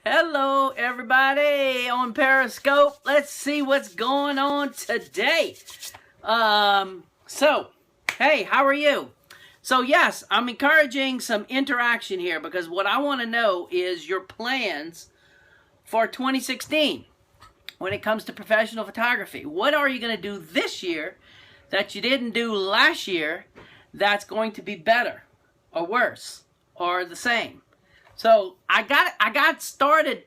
Hello, everybody on Periscope. Let's see what's going on today. Hey, how are you? So, yes, I'm encouraging some interaction here because what I want to know is your plans for 2016 when it comes to professional photography. What are you going to do this year that you didn't do last year that's going to be better or worse or the same? So I got started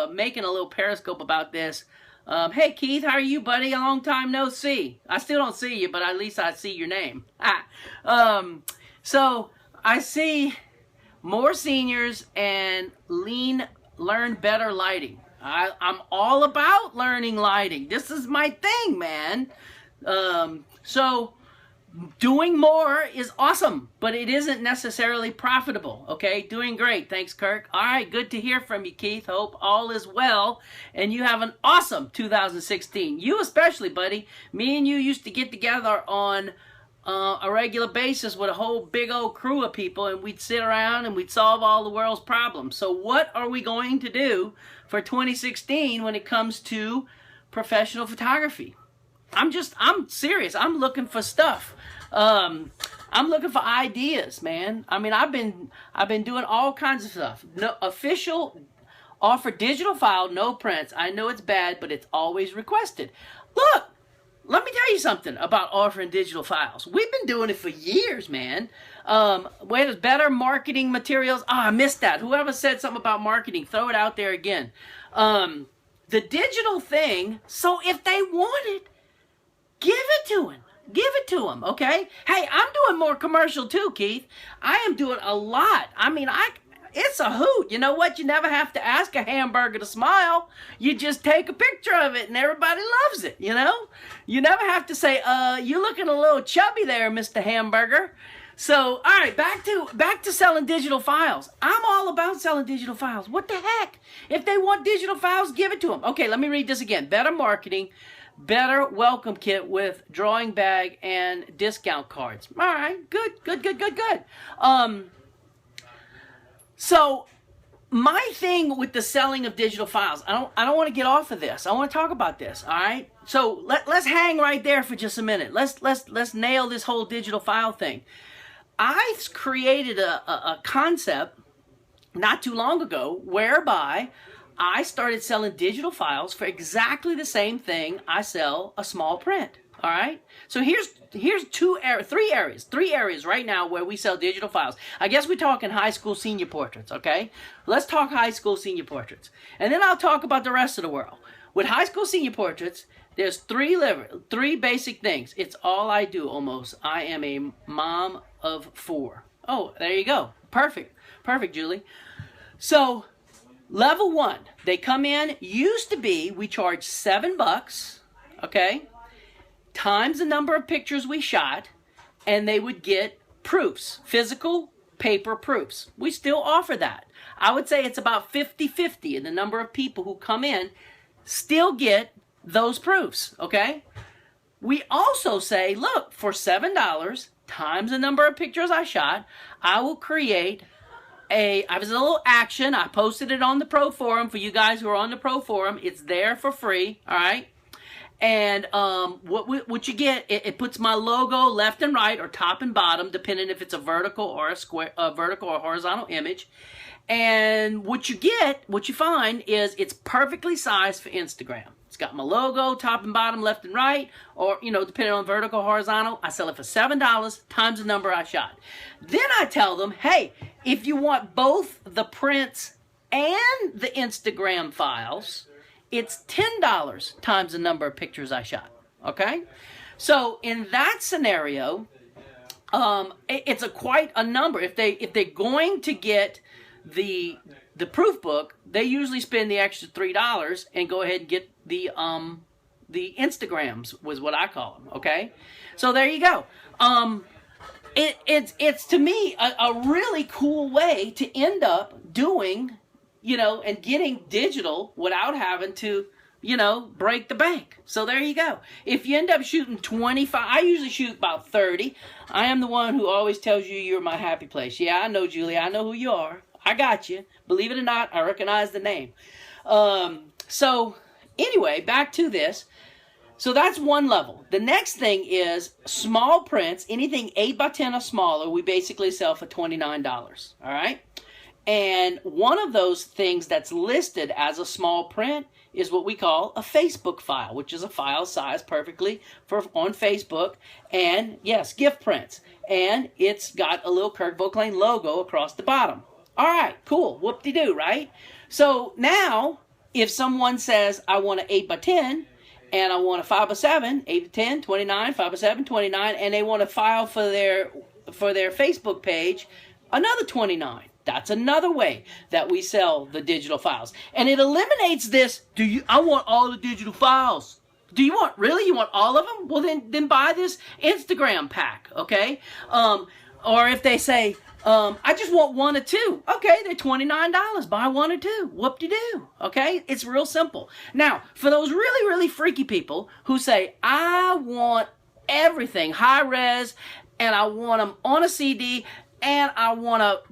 making a little Periscope about this. Hey Keith, how are you, buddy? A long time no see. I still don't see you, but at least I see your name. So I see more seniors and learn better lighting. I'm all about learning lighting. This is my thing, man. So doing more is awesome, but it isn't necessarily profitable, okay? Doing great. Thanks, Kirk. All right, good to hear from you, Keith. Hope all is well, and you have an awesome 2016. You especially, buddy. Me and you used to get together on a regular basis with a whole big old crew of people, and we'd sit around and we'd solve all the world's problems. So what are we going to do for 2016 when it comes to professional photography? I'm serious. I'm looking for stuff. I'm looking for ideas, man. I mean, I've been doing all kinds of stuff. No official offer digital file, no prints. I know it's bad, but it's always requested. Look, let me tell you something about offering digital files. We've been doing it for years, man. Where there's better marketing materials. I missed that. Whoever said something about marketing, throw it out there again. The digital thing. So if they want it, give it to him. Give it to him, okay? Hey, I'm doing more commercial too, Keith. I am doing a lot. I mean, it's a hoot. You know what? You never have to ask a hamburger to smile. You just take a picture of it and everybody loves it, you know? You never have to say, you're looking a little chubby there, Mr. Hamburger. So, all right, back to selling digital files. I'm all about selling digital files. What the heck? If they want digital files, give it to them. Okay, let me read this again. Better marketing. Better welcome kit with drawing bag and discount cards. All right, good. So my thing with the selling of digital files, I don't want to get off of this. I want to talk about this. All right. So let's hang right there for just a minute. Let's nail this whole digital file thing. I created a concept not too long ago whereby I started selling digital files for exactly the same thing I sell a small print. All right. So here's three areas right now where we sell digital files. I guess we're talking high school senior portraits. Okay. Let's talk high school senior portraits, and then I'll talk about the rest of the world. With high school senior portraits, there's three basic things. It's all I do almost. I am a mom of 4. Oh, there you go. Perfect, Julie. So level 1, they come in, used to be, we charge $7, okay, times the number of pictures we shot, and they would get proofs, physical paper proofs. We still offer that. I would say it's about 50-50 in the number of people who come in still get those proofs, okay? We also say, look, for $7 times the number of pictures I shot, I will create I was a little action. I posted it on the Pro Forum for you guys who are on the Pro Forum. It's there for free, all right? And what you get, it puts my logo left and right or top and bottom, depending if it's a vertical or a vertical or horizontal image. And what you find is it's perfectly sized for Instagram. It's got my logo, top and bottom, left and right, or, depending on vertical or horizontal. I sell it for $7 times the number I shot. Then I tell them, hey, if you want both the prints and the Instagram files, it's $10 times the number of pictures I shot, okay? So in that scenario, it's quite a number. If they're going to get the proof book, they usually spend the extra $3 and go ahead and get the Instagrams, was what I call them, okay? So there you go. It's to me a really cool way to end up doing, and getting digital without having to, break the bank. So there you go. If you end up shooting 25, I usually shoot about 30. I am the one who always tells you you're my happy place. Yeah, I know, Julie. I know who you are. I got you. Believe it or not, I recognize the name. So anyway, back to this. So that's one level. The next thing is small prints. Anything 8 by 10 or smaller, we basically sell for $29. All right? And one of those things that's listed as a small print is what we call a Facebook file, which is a file sized perfectly for on Facebook. And yes, gift prints. And it's got a little Kirk Voclain logo across the bottom. All right, cool. Whoop-de-doo, right? So now, if someone says, I want an 8 by 10, and I want a 5 by 7, 8 by 10, 29, 5 by 7, 29, and they want to file for their Facebook page, another 29. That's another way that we sell the digital files. And it eliminates this, I want all the digital files. Do you want, really? You want all of them? Well, then buy this Instagram pack, okay? Or if they say, I just want 1 or 2. Okay, they're $29. Buy 1 or 2. Whoop-de-doo. Okay? It's real simple. Now, for those really, really freaky people who say, I want everything high res, and I want them on a CD, and I want to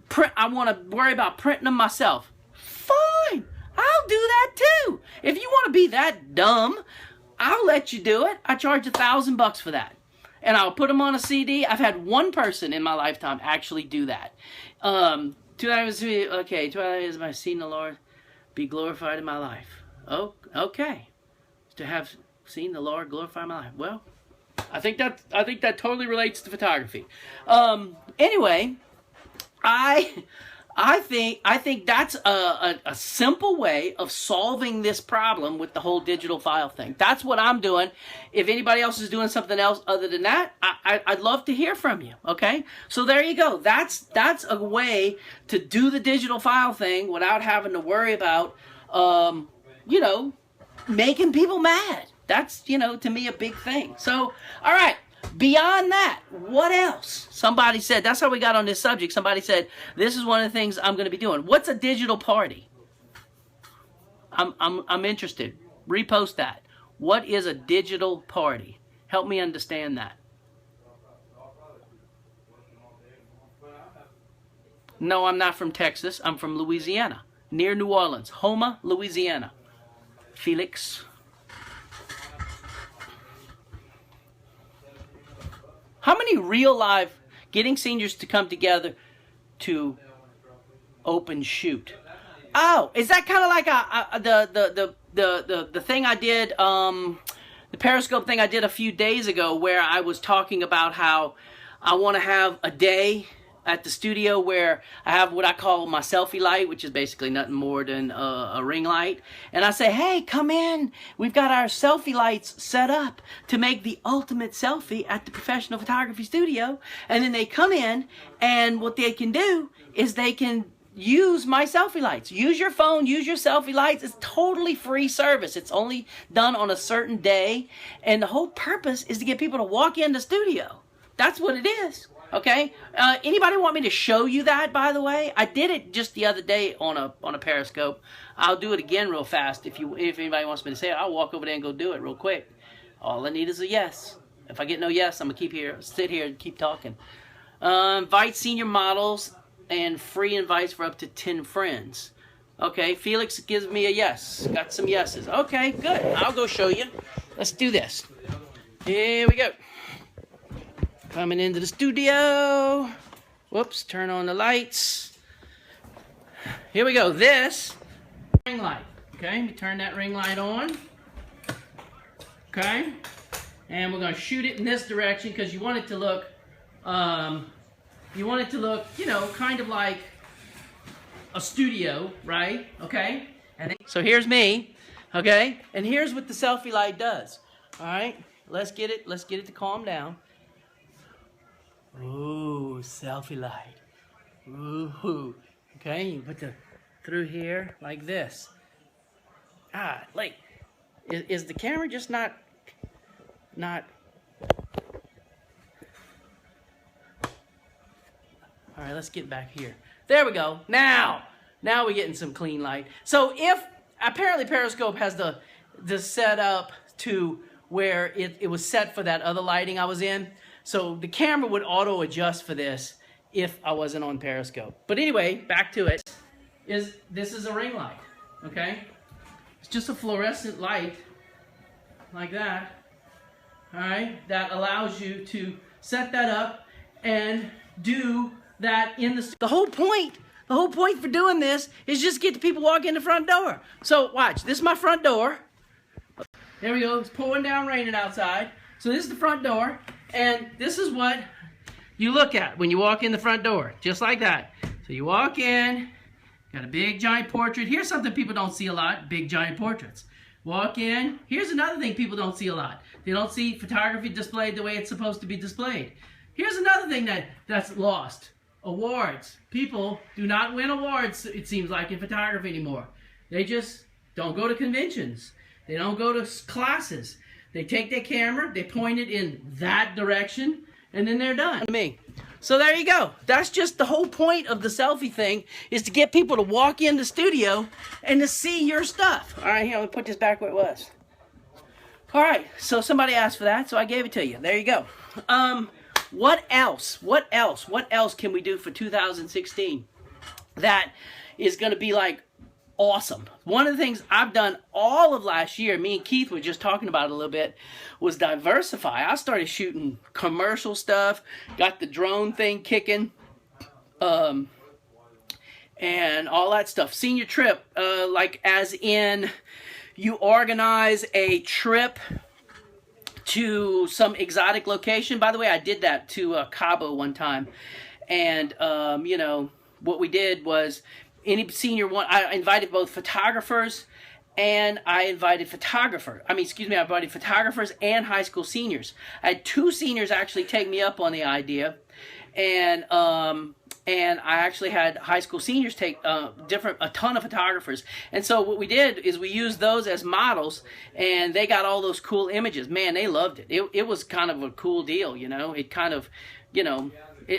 worry about printing them myself. Fine. I'll do that too. If you want to be that dumb, I'll let you do it. I charge $1,000 for that. And I'll put them on a CD. I've had one person in my lifetime actually do that. 2 hours, okay, 2 hours my seen the Lord be glorified in my life. Oh, okay. To have seen the Lord glorify my life. Well, I think that totally relates to photography. Anyway, I think that's a simple way of solving this problem with the whole digital file thing. That's what I'm doing. If anybody else is doing something else other than that, I'd love to hear from you. Okay, so there you go. That's a way to do the digital file thing without having to worry about making people mad. That's to me a big thing. So all right. Beyond that, what else? Somebody said, that's how we got on this subject. Somebody said, this is one of the things I'm going to be doing. What's a digital party? I'm interested. Repost that. What is a digital party? Help me understand that. No, I'm not from Texas. I'm from Louisiana, near New Orleans. Houma, Louisiana. Felix. How many real live getting seniors to come together to open shoot? Oh, is that kind of like the thing I did, the Periscope thing I did a few days ago, where I was talking about how I want to have a day at the studio where I have what I call my selfie light, which is basically nothing more than a ring light. And I say, hey, come in. We've got our selfie lights set up to make the ultimate selfie at the professional photography studio. And then they come in, and what they can do is they can use my selfie lights. Use your phone, use your selfie lights. It's totally free service. It's only done on a certain day. And the whole purpose is to get people to walk in the studio. That's what it is. Okay. Anybody want me to show you that? By the way, I did it just the other day on a Periscope. I'll do it again real fast. If anybody wants me to say it, I'll walk over there and go do it real quick. All I need is a yes. If I get no yes, I'm gonna sit here and keep talking. Invite senior models and free invites for up to 10 friends. Okay. Felix gives me a yes. Got some yeses. Okay. Good. I'll go show you. Let's do this. Here we go. Coming into the studio. Whoops, turn on the lights. Here we go. This ring light. Okay, we turn that ring light on. Okay, and we're gonna shoot it in this direction because you want it to look, kind of like a studio, right? Okay, and then, so here's me. Okay, and here's what the selfie light does. All right, let's get it to calm down. Ooh, selfie light. Ooh. Okay, you put the through here like this. Like, is the camera just not? All right, let's get back here. There we go. Now we're getting some clean light. So if apparently Periscope has the setup to where it was set for that other lighting I was in. So the camera would auto adjust for this if I wasn't on Periscope. But anyway, back to it. is this is a ring light, okay? It's just a fluorescent light like that, all right, that allows you to set that up and do that in the whole point for doing this is just get the people walk in the front door. So watch, this is my front door. There we go, it's pouring down raining outside. So this is the front door, and this is what you look at when you walk in the front door, just like that. So you walk in, got a big giant portrait. Here's something people don't see a lot, big giant portraits. Walk in, here's another thing people don't see a lot. They don't see photography displayed the way it's supposed to be displayed. Here's another thing that's lost. Awards. People do not win awards, it seems like, in photography anymore. They just don't go to conventions. They don't go to classes. They take their camera, they point it in that direction, and then they're done. Me. So there you go. That's just the whole point of the selfie thing, is to get people to walk in the studio and to see your stuff. All right, here, let me put this back where it was. All right, so somebody asked for that, so I gave it to you. There you go. What else? What else can we do for 2016 that is going to be like awesome? One of the things I've done all of last year, me and Keith were just talking about it a little bit, was diversify. I started shooting commercial stuff, got the drone thing kicking, and all that stuff. Senior trip, like as in you organize a trip to some exotic location. By the way, I did that to Cabo one time, and you know, what we did was any senior one, I invited both photographers and I invited I invited photographers and high school seniors. I had 2 seniors actually take me up on the idea, and I actually had high school seniors take a ton of photographers. And so what we did is we used those as models, and they got all those cool images. Man, they loved it. It was kind of a cool deal, you know. It kind of, you know,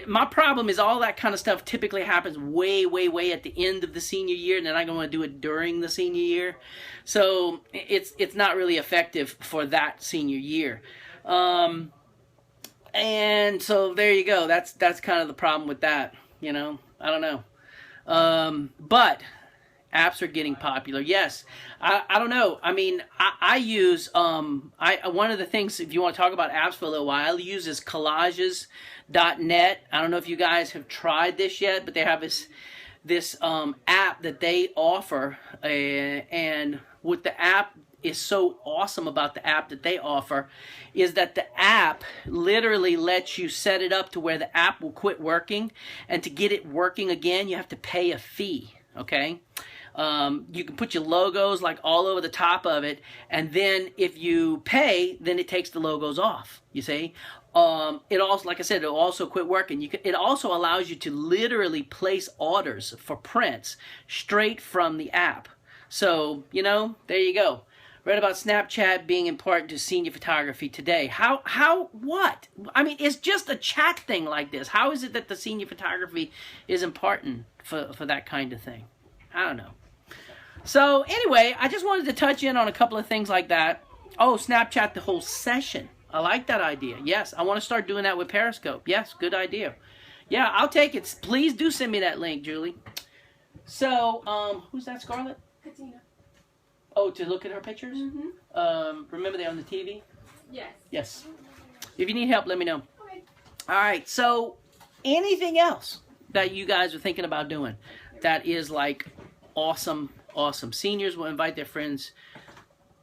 my problem is all that kind of stuff typically happens way at the end of the senior year, and then I don't want to do it during the senior year. So it's not really effective for that senior year. And so there you go. That's kind of the problem with that. You know, I don't know. But apps are getting popular. Yes. I don't know. I mean, I use, one of the things, if you want to talk about apps for a little while, I use is collages.net. I don't know if you guys have tried this yet, but they have this app that they offer, and what the app is so awesome about the app that they offer is that the app literally lets you set it up to where the app will quit working, and to get it working again you have to pay a fee, okay? You can put your logos like all over the top of it, and then if you pay, then it takes the logos off, you see? It also, like I said, it'll also quit working. It also allows you to literally place orders for prints straight from the app. So, you know, there you go. Read about Snapchat being important to senior photography today. What? I mean, it's just a chat thing like this. How is it that the senior photography is important for that kind of thing? I don't know. So anyway, I just wanted to touch in on a couple of things like that. Oh, Snapchat the whole session. I like that idea. Yes, I want to start doing that with Periscope. Yes, good idea. Yeah, I'll take it. Please do send me that link, Julie. So, who's that, Scarlett? Katina. Oh, to look at her pictures? Mm-hmm. Remember they're on the TV? Yes. Yes. If you need help, let me know. Okay. All right, so anything else that you guys are thinking about doing that is like awesome? Seniors will invite their friends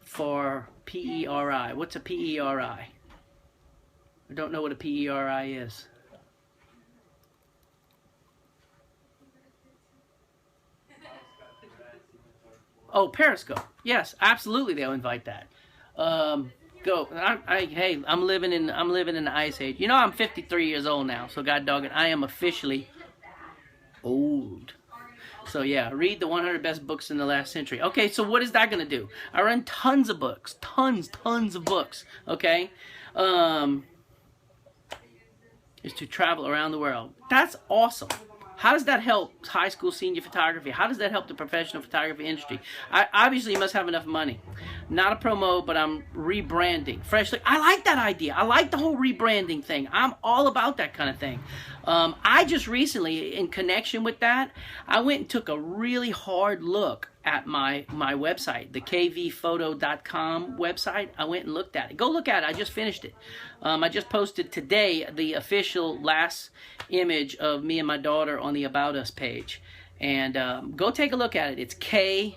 for PERI. What's a PERI? I don't know what a PERI is. Oh, Periscope. Yes, absolutely. They'll invite that. Go. Hey, I'm living in the ice age. You know, I'm 53 years old now. So God dog it, I am officially old. So yeah, read the 100 best books in the last century. Okay, so what is that going to do? I run tons of books, tons of books. Okay, is to travel around the world. That's awesome. How does that help high school senior photography? How does that help the professional photography industry? Obviously, you must have enough money. Not a promo, but I'm rebranding. Freshly. I like that idea. I like the whole rebranding thing. I'm all about that kind of thing. I just recently, in connection with that, I went and took a really hard look at my website, the kvphoto.com website. I went and looked at it. Go look at it. I just finished it. I just posted today the official last image of me and my daughter on the About Us page. And go take a look at it. It's kvphoto.com.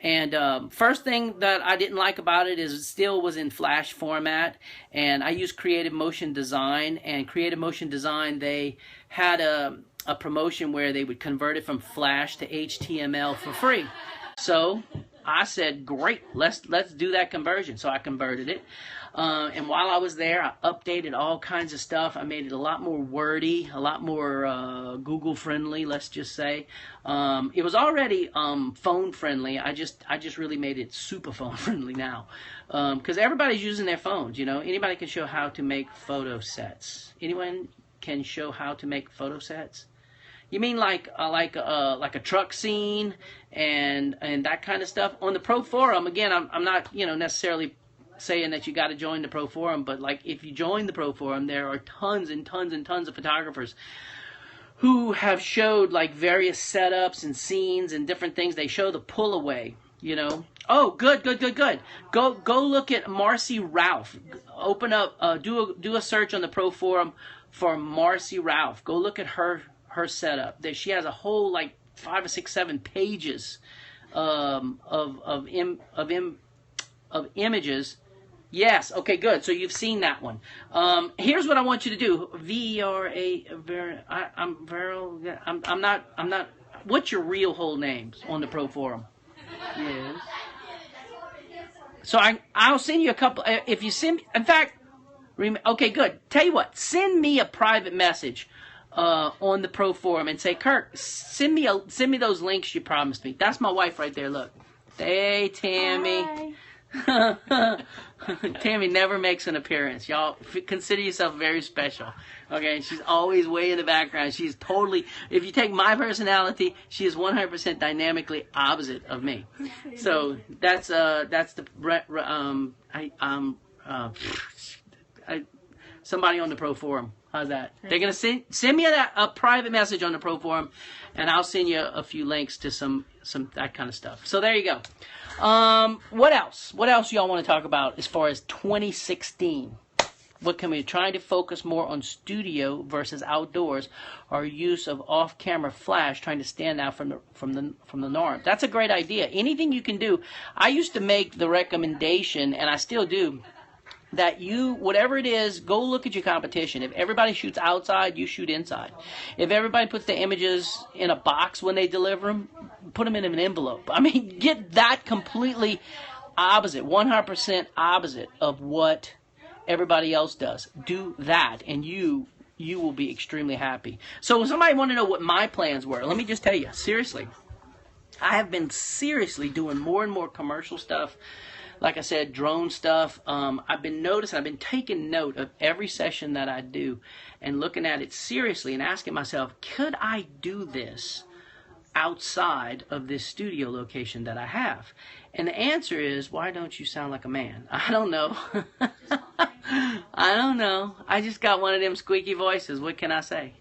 And first thing that I didn't like about it is it still was in Flash format, and I used Creative Motion Design. And Creative Motion Design, they had a promotion where they would convert it from Flash to HTML for free. So I said, great, let's do that conversion. So I converted it. And while I was there, I updated all kinds of stuff. I made it a lot more wordy, a lot more Google friendly, let's just say. It was already phone friendly. I just really made it super phone friendly now. Because everybody's using their phones, you know. Anybody can show how to make photo sets. Anyone can show how to make photo sets? You mean like a truck scene and that kind of stuff? On the Pro Forum, again, I'm not, you know, necessarily saying that you got to join the Pro Forum, but like if you join the Pro Forum, there are tons and tons and tons of photographers who have showed like various setups and scenes and different things. They show the pull away, you know. Oh, good. Go look at Marcy Ralph. Open up, do a search on the Pro Forum for Marcy Ralph. Go look at her setup. She has a whole like 5 or 6, 7 pages of images. Yes. Okay. Good. So you've seen that one. Here's what I want you to do. I'm not. What's your real whole names on the Pro Forum? Yes. So I'll send you a couple. If you send, in fact, okay. Good. Tell you what. Send me a private message on the Pro Forum and say, Kirk, send me those links you promised me. That's my wife right there. Look. Hey, Tammy. Hi. Tammy never makes an appearance. Y'all consider yourself very special. Okay, she's always way in the background. She's totally, if you take my personality, she is 100% dynamically opposite of me. So that's somebody on the Pro Forum. How's that? They're gonna send me a private message on the Pro Forum, and I'll send you a few links to some that kind of stuff. So there you go. What else? What else y'all want to talk about as far as 2016? What can we trying to focus more on studio versus outdoors, or use of off-camera flash, trying to stand out from the norm? That's a great idea. Anything you can do. I used to make the recommendation, and I still do, that you, whatever it is, go look at your competition. If everybody shoots outside, you shoot inside. If everybody puts the images in a box when they deliver them, put them in an envelope. I mean, get that completely opposite, 100% opposite of what everybody else does. Do that, and you will be extremely happy. So if somebody want to know what my plans were, let me just tell you, seriously, I have been seriously doing more and more commercial stuff. Like I said, drone stuff. I've been taking note of every session that I do and looking at it seriously and asking myself, could I do this outside of this studio location that I have? And the answer is, why don't you sound like a man? I don't know. I don't know. I just got one of them squeaky voices. What can I say?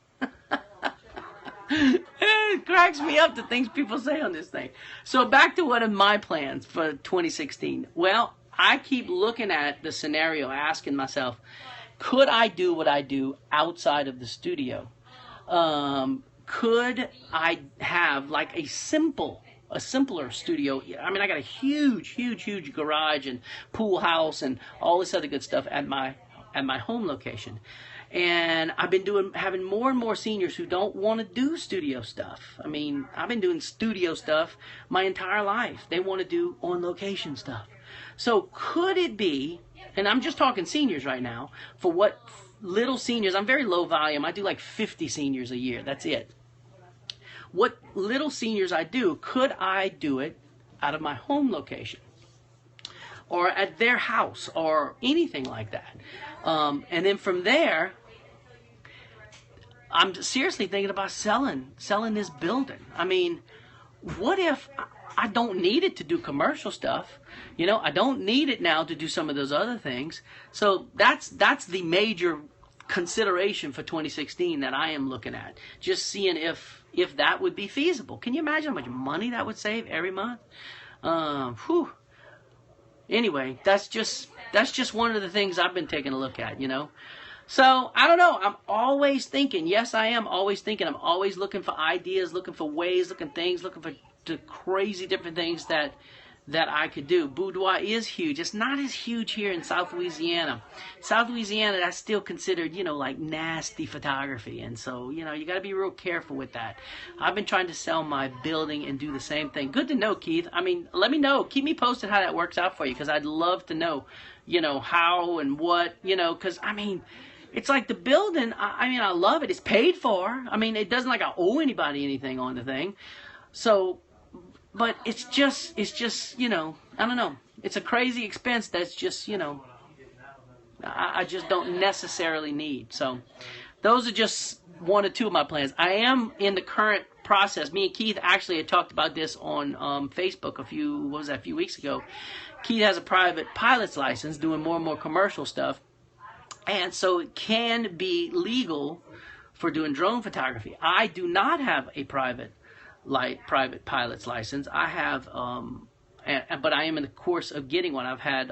It cracks me up the things people say on this thing. So back to one of my plans for 2016. Well, I keep looking at the scenario, asking myself, could I do what I do outside of the studio? Could I have like a simpler studio? I mean, I got a huge garage and pool house and all this other good stuff at my home location. And I've been having more and more seniors who don't want to do studio stuff. I mean, I've been doing studio stuff my entire life. They want to do on-location stuff. So could it be, and I'm just talking seniors right now, for what little seniors, I'm very low volume. I do like 50 seniors a year. That's it. What little seniors I do, could I do it out of my home location? Or at their house, or anything like that? And then from there, I'm seriously thinking about selling this building. I mean, what if I don't need it to do commercial stuff? You know, I don't need it now to do some of those other things. So that's the major consideration for 2016 that I am looking at. Just seeing if that would be feasible. Can you imagine how much money that would save every month? Whew. Anyway, that's just one of the things I've been taking a look at, you know. So, I don't know. I'm always thinking. Yes, I am always thinking. I'm always looking for ideas, looking for ways, looking for the crazy different things that I could do. Boudoir is huge. It's not as huge here in South Louisiana. South Louisiana, that's still considered, you know, like nasty photography. And so, you know, you got to be real careful with that. I've been trying to sell my building and do the same thing. Good to know, Keith. I mean, let me know. Keep me posted how that works out for you, because I'd love to know, you know, how and what, you know, because, I mean, it's like the building, I mean, I love it. It's paid for. I mean, it doesn't like I owe anybody anything on the thing. So, but it's just, you know, I don't know. It's a crazy expense that's just, you know, I just don't necessarily need. So, those are just one or two of my plans. I am in the current process. Me and Keith actually had talked about this on Facebook a few weeks ago. Keith has a private pilot's license, doing more and more commercial stuff. And so it can be legal for doing drone photography. I do not have a private pilot's license. I have, but I am in the course of getting one. I've had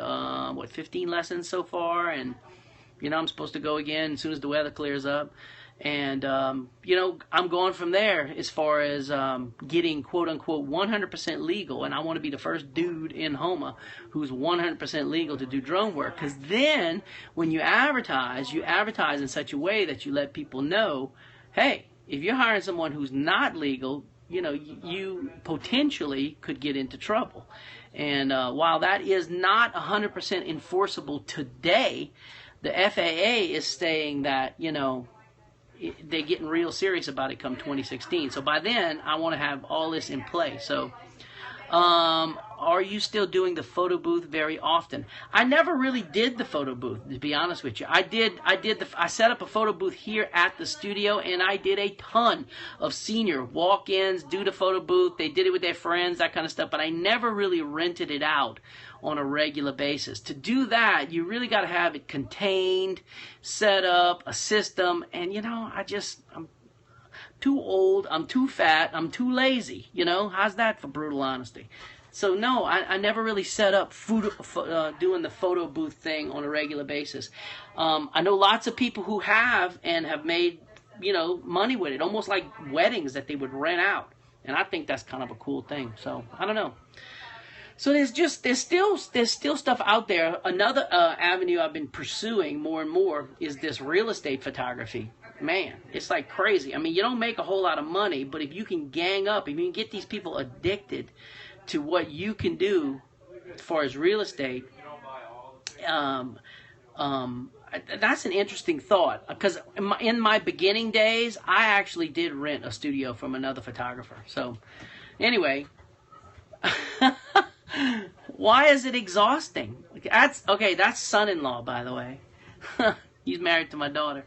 15 lessons so far, and you know I'm supposed to go again as soon as the weather clears up. And you know, I'm going from there as far as getting quote unquote 100% legal, and I want to be the first dude in Houma who's 100% legal to do drone work. Because then when you advertise in such a way that you let people know, hey, if you're hiring someone who's not legal, you know, you potentially could get into trouble. And while that is not 100% enforceable today, the FAA is saying that, you know, they're getting real serious about it come 2016. So by then, I want to have all this in place. So, are you still doing the photo booth very often? I never really did the photo booth, to be honest with you. I set up a photo booth here at the studio, and I did a ton of senior walk-ins, do the photo booth. They did it with their friends, that kind of stuff, but I never really rented it out on a regular basis. To do that, you really got to have it contained, set up, a system, and you know, I'm too old, I'm too fat, I'm too lazy, you know? How's that for brutal honesty? So no, I never really set up doing the photo booth thing on a regular basis. I know lots of people who have made, you know, money with it, almost like weddings that they would rent out. And I think that's kind of a cool thing. So, I don't know. So there's still stuff out there. Another avenue I've been pursuing more and more is this real estate photography. Man, it's like crazy. I mean, you don't make a whole lot of money, but if you can gang up, if you can get these people addicted to what you can do as far as real estate, that's an interesting thought. Because in my beginning days, I actually did rent a studio from another photographer. So, anyway. Why is it exhausting? That's son-in-law, by the way. He's married to my daughter.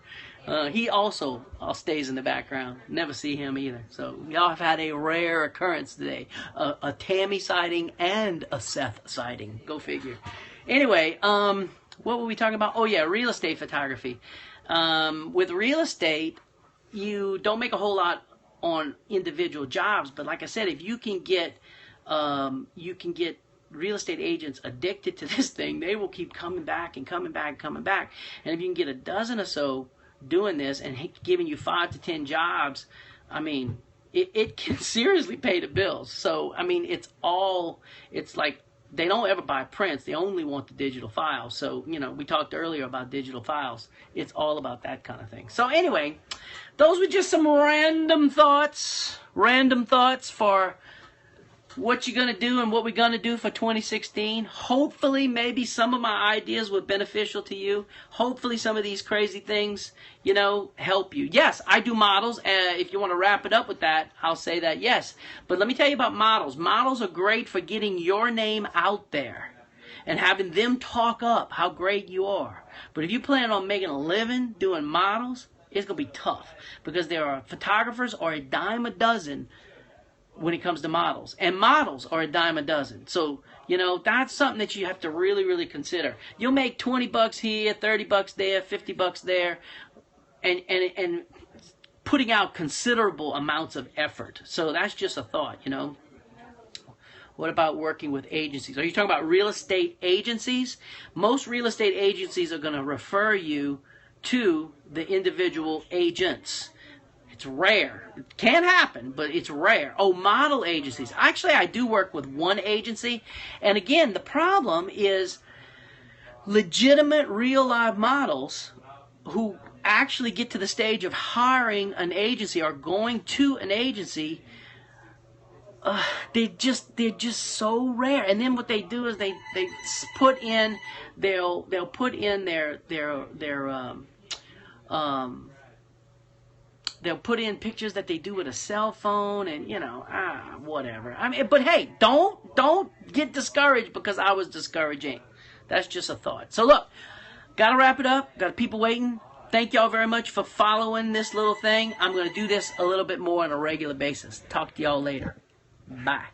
He also stays in the background. Never see him either. So we all have had a rare occurrence today. A Tammy sighting and a Seth sighting. Go figure. Anyway, what were we talking about? Oh yeah, real estate photography. With real estate, you don't make a whole lot on individual jobs, but like I said, if you can get real estate agents addicted to this thing, they will keep coming back and coming back and coming back. And if you can get a dozen or so doing this and giving you 5 to 10 jobs, I mean, it can seriously pay the bills. So, I mean, it's like they don't ever buy prints. They only want the digital files. So, you know, we talked earlier about digital files. It's all about that kind of thing. So anyway, those were just some random thoughts for what you're going to do and what we're going to do for 2016. Hopefully, maybe some of my ideas were beneficial to you. Hopefully, some of these crazy things, you know, help you. Yes, I do models. If you want to wrap it up with that, I'll say that, yes. But let me tell you about models. Models are great for getting your name out there and having them talk up how great you are. But if you plan on making a living doing models, It's going to be tough because there are photographers are a dime a dozen when it comes to models. And models are a dime a dozen. So, you know, that's something that you have to really, really consider. You'll make $20 here, $30 there, $50 there, and putting out considerable amounts of effort. So that's just a thought, you know. What about working with agencies? Are you talking about real estate agencies? Most real estate agencies are going to refer you to the individual agents. It's rare. It can happen, but it's rare. Oh, model agencies. Actually, I do work with one agency. And again, the problem is legitimate real live models who actually get to the stage of hiring an agency or going to an agency. They're just so rare. And then what they do is they put in they'll put in they'll put in pictures that they do with a cell phone, and you know, whatever. I mean, but hey, don't get discouraged because I was discouraging. That's just a thought. So look, gotta wrap it up. Got people waiting. Thank y'all very much for following this little thing. I'm gonna do this a little bit more on a regular basis. Talk to y'all later. Bye.